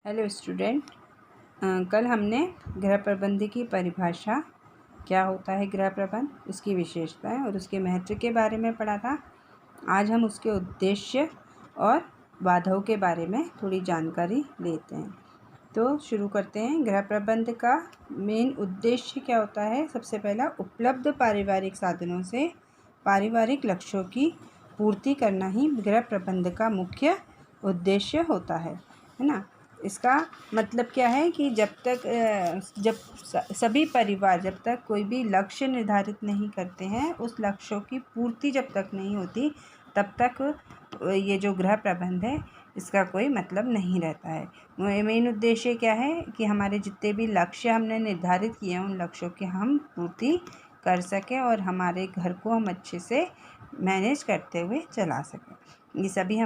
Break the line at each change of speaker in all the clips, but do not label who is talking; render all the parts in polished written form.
Hello student. कल हमने गृह प्रबंध की परिभाषा, क्या होता है गृह प्रबंध, उसकी विशेषताएं और उसके महत्व के बारे में पढ़ा था। आज हम उसके उद्देश्य और बाधाओं के बारे में थोड़ी जानकारी लेते हैं। तो शुरू करते हैं। गृह प्रबंध का मेन उद्देश्य क्या होता है? सबसे पहला, उपलब्ध पारिवारिक साधनों से पारिवारिक लक्ष्यों की पूर्ति करना ही गृह प्रबंध का मुख्य उद्देश्य होता है ना। इसका मतलब क्या है कि जब सभी परिवार जब तक कोई भी लक्ष्य निर्धारित नहीं करते हैं, उस लक्ष्यों की पूर्ति जब तक नहीं होती, तब तक ये जो गृह प्रबंध है इसका कोई मतलब नहीं रहता है। मेन उद्देश्य क्या है कि हमारे जितने भी लक्ष्य हमने निर्धारित किए हैं, उन लक्ष्यों की हम पूर्ति कर सकें और हमारे घर को हम अच्छे से मैनेज करते हुए चला सकें। ये सभी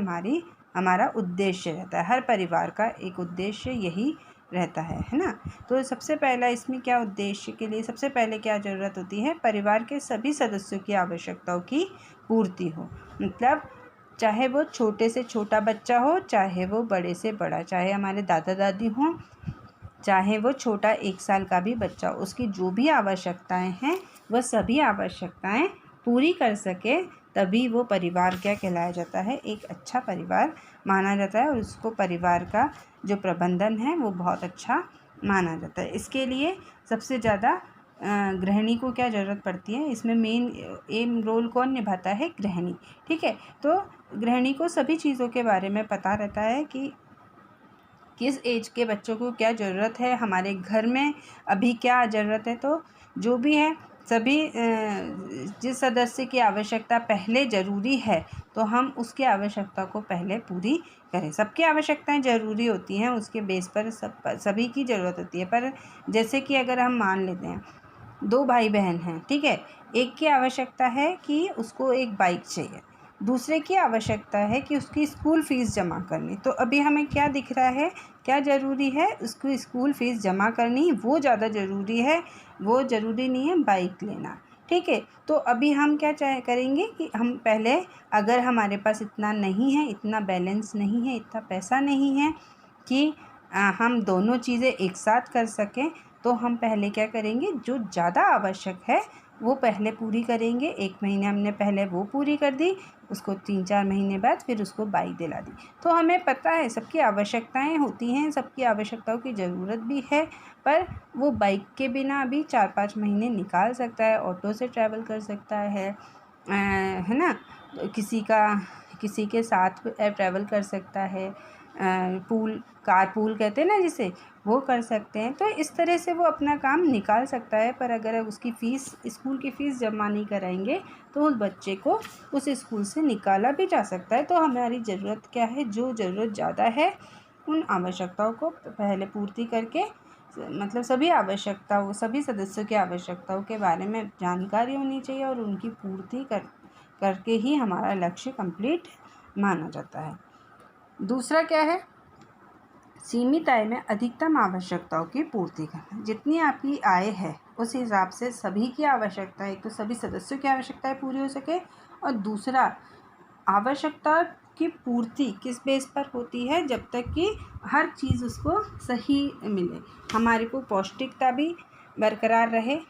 हमारा उद्देश्य रहता है। हर परिवार का एक उद्देश्य यही रहता है ना। तो सबसे पहला इसमें क्या उद्देश्य के लिए सबसे पहले क्या ज़रूरत होती है? परिवार के सभी सदस्यों की आवश्यकताओं की पूर्ति हो। मतलब चाहे वो छोटे से छोटा बच्चा हो, चाहे वो बड़े से बड़ा, चाहे हमारे दादा दादी हों, चाहे वो छोटा 1 साल का भी बच्चा, उसकी जो भी आवश्यकताएं हैं वह सभी आवश्यकताएं पूरी कर सके, तभी वो परिवार क्या कहलाया जाता है? एक अच्छा परिवार माना जाता है और उसको परिवार का जो प्रबंधन है वो बहुत अच्छा माना जाता है। इसके लिए सबसे ज़्यादा गृहिणी को क्या ज़रूरत पड़ती है? इसमें मेन रोल कौन निभाता है? गृहिणी। ठीक है। तो गृहिणी को सभी चीज़ों के बारे में पता रहता है कि किस एज के बच्चों को क्या ज़रूरत है, हमारे घर में अभी क्या ज़रूरत है। तो जो भी है सभी जिस सदस्य की आवश्यकता पहले ज़रूरी है, तो हम उसकी आवश्यकता को पहले पूरी करें। सबकी आवश्यकताएं ज़रूरी होती हैं, उसके बेस पर सभी की ज़रूरत होती है। पर जैसे कि अगर हम मान लेते हैं 2 भाई बहन हैं, ठीक है। एक की आवश्यकता है कि उसको एक बाइक चाहिए, दूसरे की आवश्यकता है कि उसकी स्कूल फ़ीस जमा करनी। तो अभी हमें क्या दिख रहा है, क्या ज़रूरी है? उसको स्कूल फ़ीस जमा करनी, वो ज़्यादा ज़रूरी है, वो ज़रूरी नहीं है बाइक लेना। ठीक है। तो अभी हम क्या करेंगे कि हम पहले, अगर हमारे पास इतना नहीं है, इतना बैलेंस नहीं है, इतना पैसा नहीं है कि हम दोनों चीज़ें एक साथ कर सकें, तो हम पहले क्या करेंगे, जो ज़्यादा आवश्यक है वो पहले पूरी करेंगे। 1 महीने हमने पहले वो पूरी कर दी, उसको 3-4 महीने बाद फिर उसको बाइक दिला दी। तो हमें पता है सबकी आवश्यकताएं होती हैं, सबकी आवश्यकताओं की ज़रूरत भी है, पर वो बाइक के बिना अभी 4-5 महीने निकाल सकता है, ऑटो से ट्रैवल कर सकता है ना। किसी के साथ ट्रैवल कर सकता है, कारपूल कहते हैं ना जिसे, वो कर सकते हैं। तो इस तरह से वो अपना काम निकाल सकता है। पर अगर उसकी स्कूल की फ़ीस जमा नहीं कराएंगे, तो उस बच्चे को उस स्कूल से निकाला भी जा सकता है। तो हमारी ज़रूरत क्या है? जो ज़रूरत ज़्यादा है उन आवश्यकताओं को पहले पूर्ति करके, मतलब सभी सदस्यों की आवश्यकताओं के बारे में जानकारी होनी चाहिए और उनकी पूर्ति करके ही हमारा लक्ष्य कंप्लीट माना जाता है। दूसरा क्या है? सीमित आय में अधिकतम आवश्यकताओं की पूर्ति करना। जितनी आपकी आय है उस हिसाब से सभी की आवश्यकता, एक तो सभी सदस्यों की आवश्यकताएं पूरी हो सके, और दूसरा आवश्यकता की पूर्ति किस बेस पर होती है? जब तक कि हर चीज़ उसको सही मिले, हमारे को पौष्टिकता भी बरकरार रहे,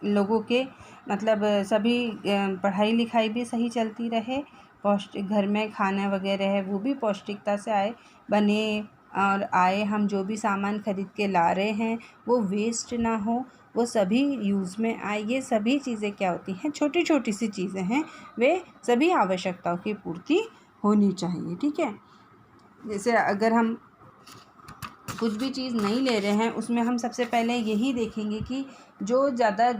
लोगों के मतलब सभी पढ़ाई लिखाई भी सही चलती रहे, पौष्टिक घर में खाना वगैरह है वो भी पौष्टिकता से बने, और हम जो भी सामान खरीद के ला रहे हैं वो वेस्ट ना हो, वो सभी यूज़ में आए। ये सभी चीज़ें क्या होती हैं? छोटी छोटी सी चीज़ें हैं, वे सभी आवश्यकताओं की पूर्ति होनी चाहिए। ठीक है। जैसे अगर हम कुछ भी चीज़ नहीं ले रहे हैं, उसमें हम सबसे पहले यही देखेंगे कि जो ज़्यादा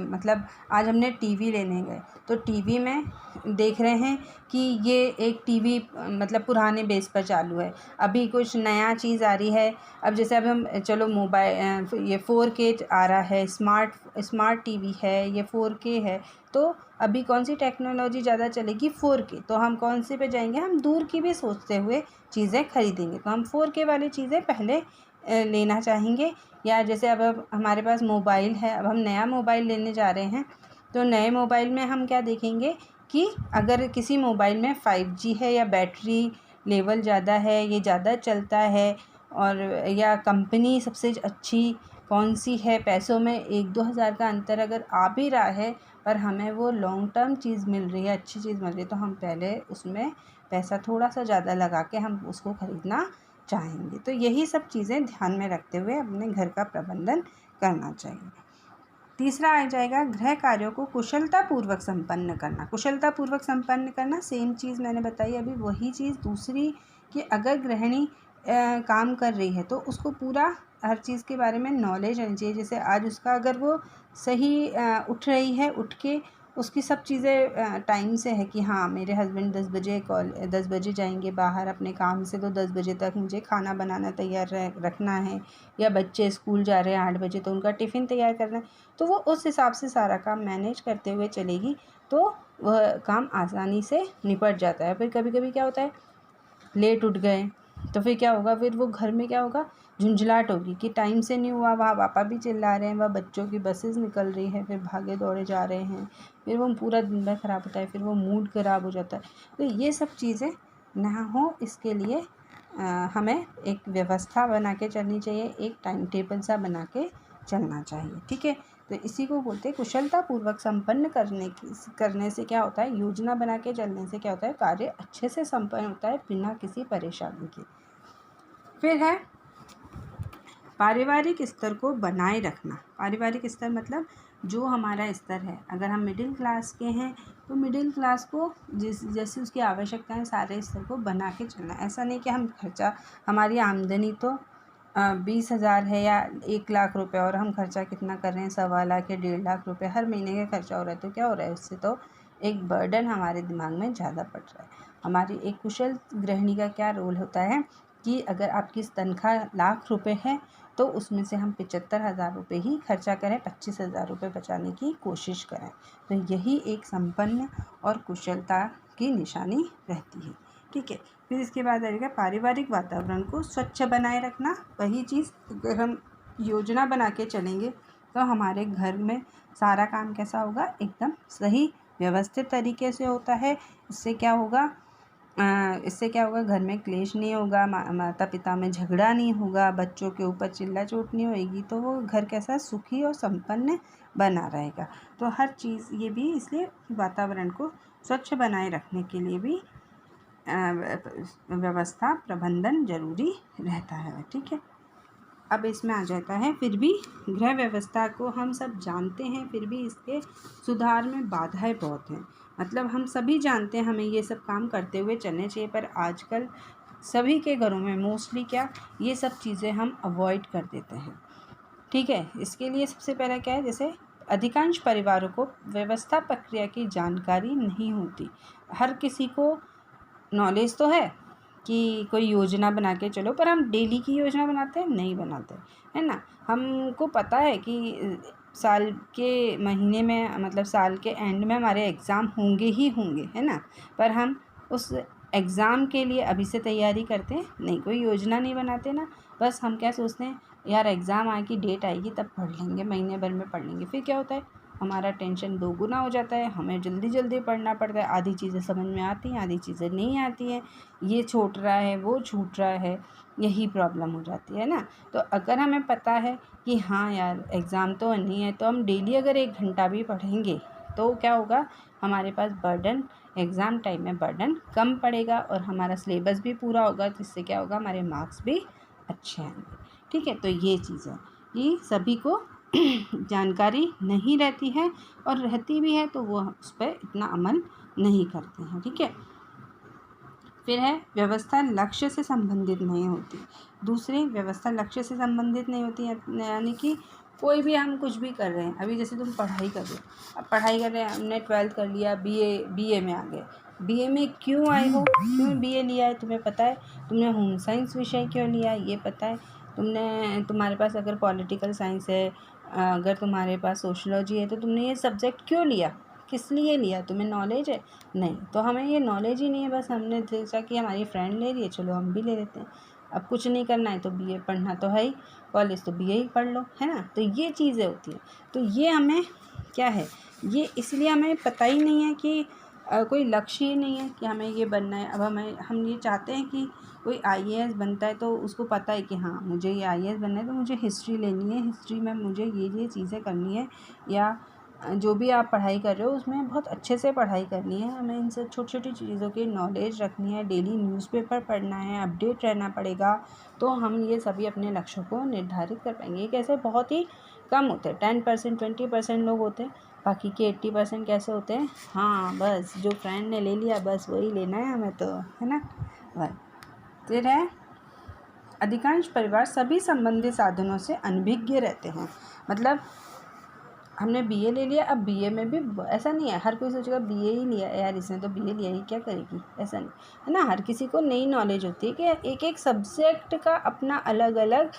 मतलब आज हमने टीवी लेने गए, तो टीवी में देख रहे हैं कि ये एक टीवी मतलब पुराने बेस पर चालू है, अभी कुछ नया चीज़ आ रही है। अब जैसे अब हम चलो मोबाइल ये 4K आ रहा है, स्मार्ट टीवी है, ये 4K है। तो अभी कौन सी टेक्नोलॉजी ज़्यादा चलेगी? 4K। तो हम कौन से पे जाएंगे? हम दूर की भी सोचते हुए चीज़ें खरीदेंगे, तो हम 4K वाली चीज़ें पहले लेना चाहेंगे। या जैसे अब हमारे पास मोबाइल है, अब हम नया मोबाइल लेने जा रहे हैं, तो नए मोबाइल में हम क्या देखेंगे कि अगर किसी मोबाइल में 5G है या बैटरी लेवल ज़्यादा है, ये ज़्यादा चलता है और या कंपनी सबसे अच्छी कौन सी है, पैसों में 1-2 हज़ार का अंतर अगर आ भी रहा है पर हमें वो लॉन्ग टर्म चीज़ मिल रही है, अच्छी चीज़ मिल रही है, तो हम पहले उसमें पैसा थोड़ा सा ज़्यादा लगा के हम उसको ख़रीदना चाहेंगे। तो यही सब चीज़ें ध्यान में रखते हुए अपने घर का प्रबंधन करना चाहिए। तीसरा आ जाएगा गृह कार्यों को कुशलतापूर्वक संपन्न करना। कुशलतापूर्वक संपन्न करना सेम चीज़ मैंने बताई अभी, वही चीज़ दूसरी कि अगर गृहिणी काम कर रही है तो उसको पूरा हर चीज़ के बारे में नॉलेज रहनी चाहिए। जैसे आज उसका अगर वो सही उठ रही है, उठ के उसकी सब चीज़ें टाइम से है कि हाँ मेरे हस्बैंड 10 बजे जाएंगे बाहर अपने काम से, तो 10 बजे तक मुझे खाना बनाना तैयार रखना है, या बच्चे स्कूल जा रहे हैं 8 बजे तो उनका टिफ़िन तैयार करना है, तो वो उस हिसाब से सारा काम मैनेज करते हुए चलेगी तो वह काम आसानी से निपट जाता है। फिर कभी कभी क्या होता है, लेट उठ गए तो फिर क्या होगा, फिर वो घर में क्या होगा, झुंझलाहट होगी कि टाइम से नहीं हुआ, वहाँ पापा भी चिल्ला रहे हैं, वह बच्चों की बसेस निकल रही है, फिर भागे दौड़े जा रहे हैं, फिर वो पूरा दिन भर ख़राब होता है, फिर वो मूड ख़राब हो जाता है। तो ये सब चीज़ें ना हो इसके लिए हमें एक व्यवस्था बना के चलनी चाहिए, एक टाइम टेबल सा बना के चलना चाहिए। ठीक है, तो इसी को बोलते हैं कुशलतापूर्वक संपन्न करने से क्या होता है, योजना बना के चलने से क्या होता है, कार्य अच्छे से संपन्न होता है बिना किसी परेशानी के। फिर है पारिवारिक स्तर को बनाए रखना। पारिवारिक स्तर मतलब जो हमारा स्तर है, अगर हम मिडिल क्लास के हैं तो मिडिल क्लास को जैसी उसकी आवश्यकता है सारे स्तर को बना के चलना। ऐसा नहीं कि हम खर्चा, हमारी आमदनी तो 20,000 है या 1 लाख रुपए और हम खर्चा कितना कर रहे हैं, 1.25 लाख या 1.5 लाख रुपए हर महीने का खर्चा हो रहा है, तो क्या हो रहा है, उससे तो एक बर्डन हमारे दिमाग में ज़्यादा पड़ रहा है। हमारी एक कुशल गृहिणी का क्या रोल होता है कि अगर आपकी तनख्वाह 1,00,000 रुपये है तो उसमें से हम 75,000 रुपये ही खर्चा करें, 25,000 रुपये बचाने की कोशिश करें। तो यही एक संपन्न और कुशलता की निशानी रहती है। ठीक है, फिर इसके बाद आएगा पारिवारिक वातावरण को स्वच्छ बनाए रखना। वही चीज़ अगर हम योजना बना के चलेंगे तो हमारे घर में सारा काम कैसा होगा, एकदम सही व्यवस्थित तरीके से होता है। इससे क्या होगा, घर में क्लेश नहीं होगा, माता पिता में झगड़ा नहीं होगा, बच्चों के ऊपर चिल्ला चोट नहीं होएगी, तो वो घर कैसा सुखी और संपन्न बना रहेगा। तो हर चीज़ ये भी इसलिए वातावरण को स्वच्छ बनाए रखने के लिए भी व्यवस्था प्रबंधन जरूरी रहता है। ठीक है, अब इसमें आ जाता है, फिर भी गृह व्यवस्था को हम सब जानते हैं, फिर भी इसके सुधार में बाधाएं बहुत हैं। मतलब हम सभी जानते हैं हमें ये सब काम करते हुए चलने चाहिए, पर आजकल सभी के घरों में मोस्टली क्या ये सब चीज़ें हम अवॉइड कर देते हैं। ठीक है, इसके लिए सबसे पहला क्या है, जैसे अधिकांश परिवारों को व्यवस्था प्रक्रिया की जानकारी नहीं होती। हर किसी को नॉलेज तो है कि कोई योजना बना के चलो, पर हम डेली की योजना बनाते हैं, नहीं बनाते, है ना। हमको पता है कि साल के महीने में, मतलब साल के एंड में हमारे एग्ज़ाम होंगे ही होंगे, है ना, पर हम उस एग्ज़ाम के लिए अभी से तैयारी करते हैं नहीं, कोई योजना नहीं बनाते ना। बस हम क्या सोचते हैं, यार एग्ज़ाम आएगी, डेट आएगी तब पढ़ लेंगे, महीने भर में पढ़ लेंगे। फिर क्या होता है, हमारा टेंशन 2 गुना हो जाता है, हमें जल्दी जल्दी पढ़ना पड़ता है, आधी चीज़ें समझ में आती हैं, आधी चीज़ें नहीं आती हैं, ये छूट रहा है, वो छूट रहा है, यही प्रॉब्लम हो जाती है ना। तो अगर हमें पता है कि हाँ यार एग्ज़ाम तो नहीं है, तो हम डेली अगर 1 घंटा भी पढ़ेंगे तो क्या होगा, हमारे पास बर्डन, एग्ज़ाम टाइम में बर्डन कम पड़ेगा और हमारा सिलेबस भी पूरा होगा, जिससे क्या होगा, हमारे मार्क्स भी अच्छे आएंगे। ठीक है, तो ये चीज़ है कि सभी को जानकारी नहीं रहती है, और रहती भी है तो वो उस पर इतना अमल नहीं करते हैं। ठीक है, फिर है व्यवस्था लक्ष्य से संबंधित नहीं होती। दूसरी, व्यवस्था लक्ष्य से संबंधित नहीं होती, यानी कि कोई भी हम कुछ भी कर रहे हैं, अभी जैसे तुम पढ़ाई कर रहे हो, अब पढ़ाई कर रहे हैं, हमने 12th कर लिया, बीए में आ गए, बीए में क्यों आए हो, क्यों बीए लिया है, तुम्हें पता है, तुमने होम साइंस विषय क्यों लिया है, ये पता है, तुम्हारे पास अगर पॉलिटिकल साइंस है, अगर तुम्हारे पास सोशलॉजी है, तो तुमने ये सब्जेक्ट क्यों लिया, किस लिए लिया, तुम्हें नॉलेज है, नहीं। तो हमें ये नॉलेज ही नहीं है, बस हमने सोचा कि हमारी फ्रेंड ले रही है, चलो हम भी ले लेते हैं। अब कुछ नहीं करना है तो बीए पढ़ना तो है ही, कॉलेज तो बीए ही पढ़ लो, है ना। तो ये चीज़ें होती हैं, तो ये हमें क्या है, ये इसलिए हमें पता ही नहीं है कि कोई लक्ष्य ही नहीं है कि हमें ये बनना है। अब हम ये चाहते हैं कि कोई आईएएस बनता है तो उसको पता है कि हाँ मुझे ये आईएएस बनना है, तो मुझे हिस्ट्री लेनी है, हिस्ट्री में मुझे ये चीज़ें करनी है, या जो भी आप पढ़ाई कर रहे हो उसमें बहुत अच्छे से पढ़ाई करनी है। हमें इन सब छोटी छोटी चीज़ों की नॉलेज रखनी है, डेली न्यूज़पेपर पढ़ना है, अपडेट रहना पड़ेगा, तो हम ये सभी अपने लक्ष्यों को निर्धारित कर पाएंगे। ये कैसे बहुत ही कम होते हैं, 10% 20% लोग होते हैं, बाकी के 80% कैसे होते हैं, हाँ बस जो फ्रेंड ने ले लिया बस वही लेना है हमें, तो है ना। वह फिर है, अधिकांश परिवार सभी संबंधित साधनों से अनभिज्ञ रहते हैं। मतलब हमने बीए ले लिया, अब बीए में भी ऐसा नहीं है हर कोई सोचेगा बीए ही लिया यार इसने तो बीए लिया ही क्या करेगी, ऐसा नहीं है ना। हर किसी को नई नॉलेज होती है कि एक एक सब्जेक्ट का अपना अलग अलग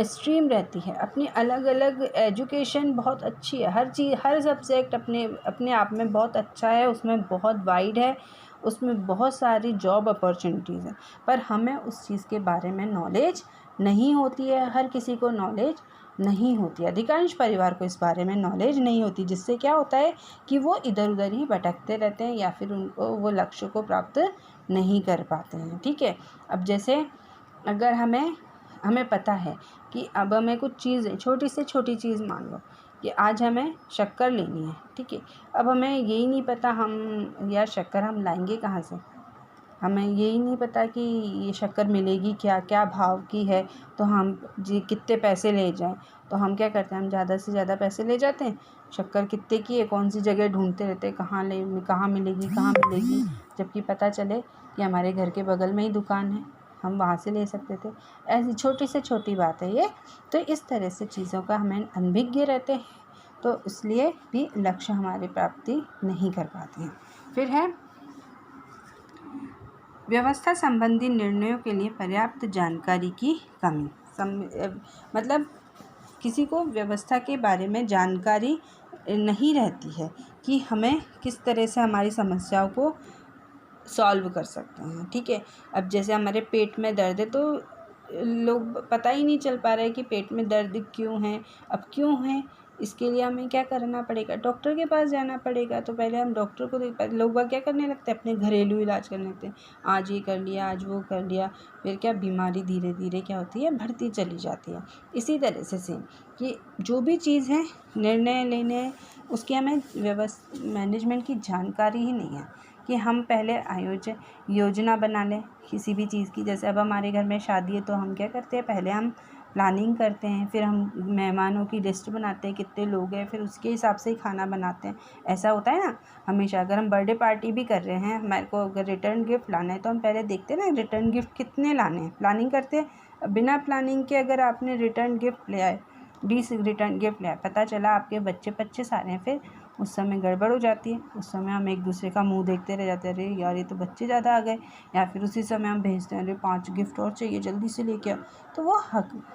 स्ट्रीम रहती है, अपनी अलग अलग एजुकेशन बहुत अच्छी है, हर चीज़ हर सब्जेक्ट अपने अपने आप में बहुत अच्छा है, उसमें बहुत वाइड है, उसमें बहुत सारी जॉब अपॉर्चुनिटीज़ हैं, पर हमें उस चीज़ के बारे में नॉलेज नहीं होती है। हर किसी को नॉलेज नहीं होती, अधिकांश परिवार को इस बारे में नॉलेज नहीं होती, जिससे क्या होता है कि वो इधर उधर ही भटकते रहते हैं या फिर उनको वो लक्ष्य को प्राप्त नहीं कर पाते हैं। ठीक है, अब जैसे अगर हमें पता है कि अब हमें कुछ चीज़ छोटी से छोटी चीज़ मान लो कि आज हमें शक्कर लेनी है, ठीक है, अब हमें यही नहीं पता हम यार शक्कर हम लाएंगे कहाँ से, हमें यही नहीं पता कि ये शक्कर मिलेगी क्या, क्या भाव की है, तो हम जी कितने पैसे ले जाएं, तो हम क्या करते हैं, हम ज़्यादा से ज़्यादा पैसे ले जाते हैं, शक्कर कितने की है कौन सी जगह ढूंढते रहते हैं, कहाँ मिलेगी, जबकि पता चले कि हमारे घर के बगल में ही दुकान है, हम वहाँ से ले सकते थे। ऐसी छोटी से छोटी बात है ये। तो इस तरह से चीज़ों का हमें अनभिज्ञ रहते हैं, तो इसलिए भी लक्ष्य हमारी प्राप्ति नहीं कर पाते हैं। फिर है, व्यवस्था संबंधी निर्णयों के लिए पर्याप्त जानकारी की कमी। मतलब किसी को व्यवस्था के बारे में जानकारी नहीं रहती है कि हमें किस तरह से हमारी समस्याओं को सॉल्व कर सकते हैं। ठीक है, अब जैसे हमारे पेट में दर्द है तो लोग पता ही नहीं चल पा रहा है कि पेट में दर्द क्यों है, अब क्यों है, इसके लिए हमें क्या करना पड़ेगा, डॉक्टर के पास जाना पड़ेगा। तो पहले हम डॉक्टर को लोग बाग क्या करने लगते हैं, अपने घरेलू इलाज करने लगते हैं, आज ये कर लिया आज वो कर लिया, फिर क्या बीमारी धीरे धीरे क्या होती है बढ़ती चली जाती है। इसी तरह से सेम कि जो भी चीज़ है निर्णय लेने उसकी हमें मैनेजमेंट की जानकारी ही नहीं है कि हम पहले योजना बना लें किसी भी चीज़ की। जैसे अब हमारे घर में शादी है तो हम क्या करते हैं, पहले हम प्लानिंग करते हैं, फिर हम मेहमानों की लिस्ट बनाते हैं कितने लोग हैं, फिर उसके हिसाब से ही खाना बनाते हैं। ऐसा होता है ना हमेशा। अगर हम बर्थडे पार्टी भी कर रहे हैं, हमारे को अगर रिटर्न गिफ्ट लाना है तो हम पहले देखते हैं ना रिटर्न गिफ्ट कितने लाने हैं, प्लानिंग करते हैं। बिना प्लानिंग के अगर आपने रिटर्न गिफ्ट ले आए 20 रिटर्न गिफ्ट ले आए, पता चला आपके बच्चे 25 आ रहे हैं, फिर उस समय गड़बड़ हो जाती है। उस समय हम एक दूसरे का मुंह देखते रह जाते हैं, अरे यार ये तो बच्चे ज़्यादा आ गए, या फिर उसी समय हम भेजते हैं अरे 5 गिफ्ट और चाहिए जल्दी से लेके आओ, तो वो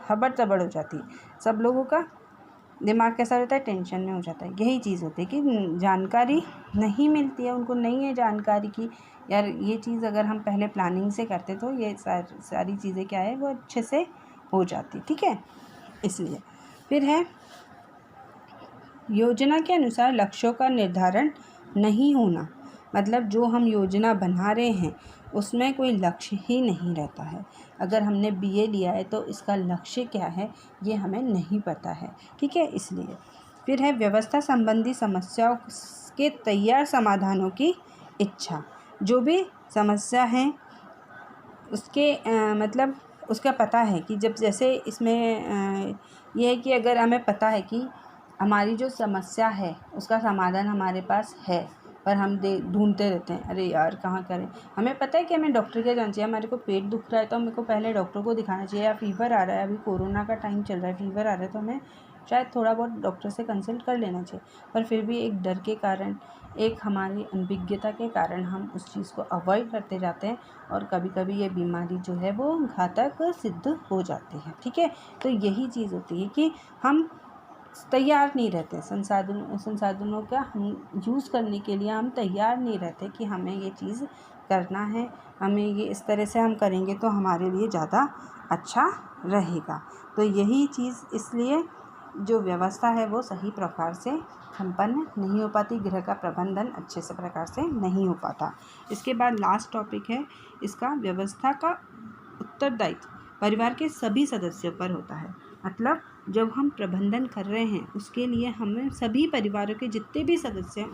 हबड़ तबड़ हो जाती है। सब लोगों का दिमाग कैसा रहता है, टेंशन में हो जाता है। यही चीज़ होती है कि जानकारी नहीं मिलती है, उनको नहीं है जानकारी की यार ये चीज़ अगर हम पहले प्लानिंग से करते तो ये सारी चीज़ें क्या है वो अच्छे से हो जाती। ठीक है, इसलिए फिर है, योजना के अनुसार लक्ष्यों का निर्धारण नहीं होना। मतलब जो हम योजना बना रहे हैं उसमें कोई लक्ष्य ही नहीं रहता है। अगर हमने बीए लिया है तो इसका लक्ष्य क्या है ये हमें नहीं पता है। ठीक है, इसलिए फिर है, व्यवस्था संबंधी समस्याओं के तैयार समाधानों की इच्छा। जो भी समस्या है उसके मतलब उसका पता है कि जब जैसे इसमें यह है कि अगर हमें पता है कि हमारी जो समस्या है उसका समाधान हमारे पास है, पर हम ढूंढते रहते हैं अरे यार कहाँ करें। हमें पता है कि हमें डॉक्टर के जाना चाहिए, हमारे को पेट दुख रहा है तो मेरे को पहले डॉक्टर को दिखाना चाहिए, या फीवर आ रहा है, अभी कोरोना का टाइम चल रहा है, फीवर आ रहा है तो हमें शायद थोड़ा बहुत डॉक्टर से कंसल्ट कर लेना चाहिए। पर फिर भी एक डर के कारण, एक हमारी अनभिज्ञता के कारण हम उस चीज़ को अवॉइड करते जाते हैं, और कभी कभी ये बीमारी जो है वो घातक सिद्ध हो जाती है। ठीक है, तो यही चीज़ होती है कि हम तैयार नहीं रहते, संसाधनों का हम यूज़ करने के लिए हम तैयार नहीं रहते कि हमें ये चीज़ करना है, हमें ये इस तरह से हम करेंगे तो हमारे लिए ज़्यादा अच्छा रहेगा। तो यही चीज़ इसलिए जो व्यवस्था है वो सही प्रकार से संपन्न नहीं हो पाती, गृह का प्रबंधन अच्छे से प्रकार से नहीं हो पाता। इसके बाद लास्ट टॉपिक है इसका, व्यवस्था का उत्तरदायित्व परिवार के सभी सदस्यों पर होता है। मतलब जब हम प्रबंधन कर रहे हैं उसके लिए हमें सभी परिवारों के जितने भी सदस्य हैं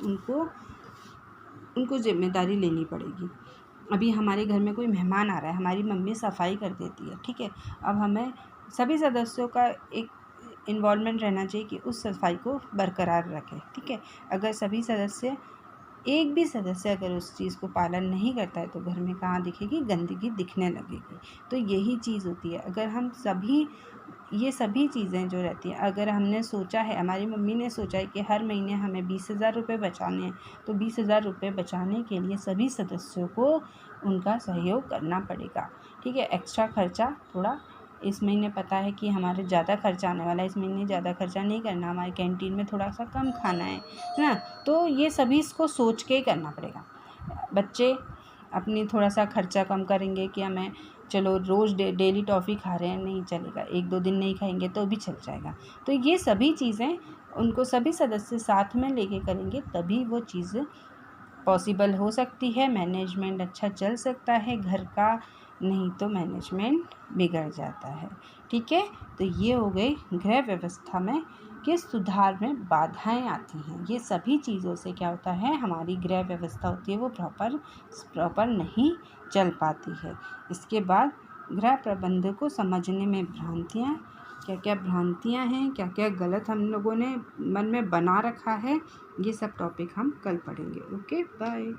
उनको जिम्मेदारी लेनी पड़ेगी। अभी हमारे घर में कोई मेहमान आ रहा है, हमारी मम्मी सफाई कर देती है, ठीक है। अब हमें सभी सदस्यों का एक इन्वॉल्वमेंट रहना चाहिए कि उस सफाई को बरकरार रखें, ठीक है। अगर सभी सदस्य, एक भी सदस्य अगर उस चीज़ को पालन नहीं करता है तो घर में कहाँ दिखेगी, गंदगी दिखने लगेगी। तो यही चीज़ होती है, अगर हम सभी ये सभी चीज़ें जो रहती हैं, अगर हमने सोचा है, हमारी मम्मी ने सोचा है कि हर महीने हमें 20,000 रुपये बचाने हैं, तो 20,000 रुपये बचाने के लिए सभी सदस्यों को उनका सहयोग करना पड़ेगा, ठीक है। एक्स्ट्रा खर्चा थोड़ा, इस महीने पता है कि हमारे ज़्यादा खर्चा आने वाला है, इस महीने ज़्यादा खर्चा नहीं करना, हमारे कैंटीन में थोड़ा सा कम खाना है ना। तो ये सभी इसको सोच के ही करना पड़ेगा। बच्चे अपनी थोड़ा सा खर्चा कम करेंगे कि हमें चलो रोज़ डेली टॉफ़ी खा रहे हैं, नहीं चलेगा, 1-2 दिन नहीं खाएंगे तो भी चल जाएगा। तो ये सभी चीज़ें उनको सभी सदस्य साथ में लेके करेंगे तभी वो चीज़ पॉसिबल हो सकती है, मैनेजमेंट अच्छा चल सकता है घर का, नहीं तो मैनेजमेंट बिगड़ जाता है, ठीक है। तो ये हो गई गृह व्यवस्था में किस सुधार में बाधाएं आती हैं। ये सभी चीज़ों से क्या होता है, हमारी गृह व्यवस्था होती है वो प्रॉपर नहीं चल पाती है। इसके बाद गृह प्रबंधन को समझने में भ्रांतियाँ, क्या क्या भ्रांतियाँ हैं, क्या क्या गलत हम लोगों ने मन में बना रखा है, ये सब टॉपिक हम कल पढ़ेंगे। Okay, bye.